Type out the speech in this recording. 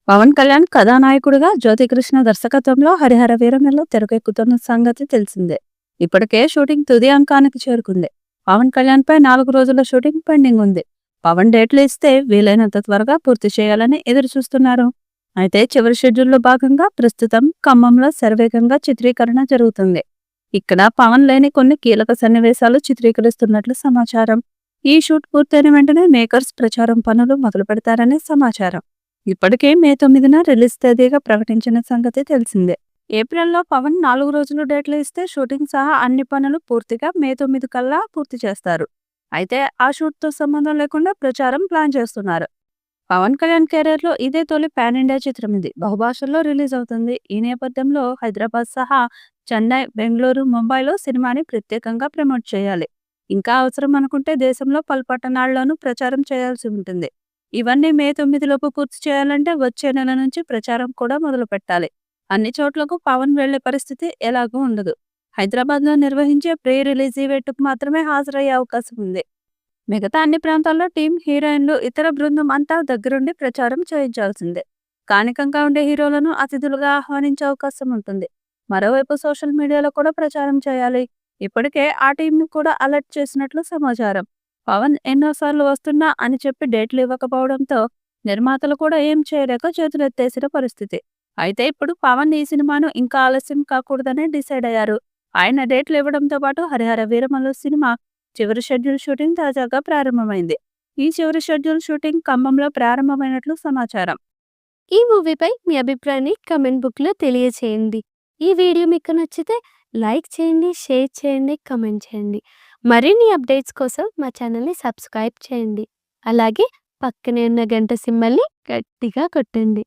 పవన్ కళ్యాణ్ కథానాయకుడిగా జ్యోతికృష్ణ దర్శకత్వంలో హరిహర వీరమల్లు తెరకెక్కుతున్న సంగతి తెలిసిందే. ఇప్పటికే షూటింగ్ తుది అంకానికి చేరుకుంది. పవన్ కళ్యాణ్ పై 4 రోజుల షూటింగ్ పెండింగ్ ఉంది. పవన్ డేట్లు ఇస్తే వీలైనంత త్వరగా పూర్తి చేయాలని ఎదురు చూస్తున్నారు. అయితే చివరి షెడ్యూల్లో భాగంగా ప్రస్తుతం ఖమ్మంలో శరవేగంగా చిత్రీకరణ జరుగుతుంది. ఇక్కడ పవన్ లేని కొన్ని కీలక సన్నివేశాలు చిత్రీకరిస్తున్నట్లు సమాచారం. ఈ షూట్ పూర్తయిన వెంటనే మేకర్స్ ప్రచారం పనులు మొదలు పెడతారని సమాచారం. ఇప్పటికే మే 9న రిలీజ్ తేదీగా ప్రకటించిన సంగతి తెలిసిందే. ఏప్రిల్లో పవన్ 4 రోజులు డేట్లు ఇస్తే షూటింగ్ సహా అన్ని పనులు పూర్తిగా మే 9 కల్లా పూర్తి చేస్తారు. అయితే ఆ షూట్తో సంబంధం లేకుండా ప్రచారం ప్లాన్ చేస్తున్నారు. పవన్ కళ్యాణ్ కెరీర్లో ఇదే తొలి పాన్ ఇండియా చిత్రం ఇది. బహుభాషల్లో రిలీజ్ అవుతుంది. ఈ నేపథ్యంలో హైదరాబాద్ సహా చెన్నై, బెంగళూరు, ముంబైలో సినిమాని ప్రత్యేకంగా ప్రమోట్ చేయాలి. ఇంకా అవసరం అనుకుంటే దేశంలో పలు పట్టణాల్లోనూ ప్రచారం చేయాల్సి ఉంటుంది. ఇవన్నీ మే 9 లోపు పూర్తి చేయాలంటే వచ్చే నెల నుంచి ప్రచారం కూడా మొదలు పెట్టాలి. అన్ని చోట్లకు పవన్ వెళ్లే పరిస్థితి ఎలాగూ ఉండదు. హైదరాబాద్లో నిర్వహించే ప్రీ రిలీజ్ ఈవెంట్కు మాత్రమే హాజరయ్యే అవకాశం ఉంది. మిగతా అన్ని ప్రాంతాల్లో టీం, హీరోయిన్లు, ఇతర బృందం అంతా దగ్గరుండి ప్రచారం చేయించాల్సిందే. స్థానికంగా ఉండే హీరోలను అతిథులుగా ఆహ్వానించే అవకాశం ఉంటుంది. మరోవైపు సోషల్ మీడియాలో కూడా ప్రచారం చేయాలి. ఇప్పటికే ఆ టీంను కూడా అలర్ట్ చేసినట్లు సమాచారం. పవన్ ఎన్నోసార్లు వస్తున్నా అని చెప్పి డేట్లు ఇవ్వకపోవడంతో నిర్మాతలు కూడా ఏం చేయలేక చేతులెత్తేసిన పరిస్థితి. అయితే ఇప్పుడు పవన్ ఈ సినిమాను ఇంకా ఆలస్యం కాకూడదని డిసైడ్ అయ్యారు. ఆయన డేట్లు ఇవ్వడంతో పాటు హరిహర వీరమల్లు సినిమా చివరి షెడ్యూల్ షూటింగ్ తాజాగా ప్రారంభమైంది. ఈ చివరి షెడ్యూల్ షూటింగ్ ఖమ్మంలో ప్రారంభమైనట్లు సమాచారం. ఈ మూవీపై మీ అభిప్రాయాన్ని కమెంట్ బుక్లో తెలియచేయండి. ఈ వీడియో మీకు నచ్చితే లైక్ చేయండి, షేర్ చేయండి, కమెంట్ చేయండి. మరిన్ని అప్డేట్స్ కోసం మా ఛానల్ని సబ్స్క్రైబ్ చేయండి. అలాగే పక్కనే ఉన్న గంట సింబల్ని గట్టిగా కొట్టండి.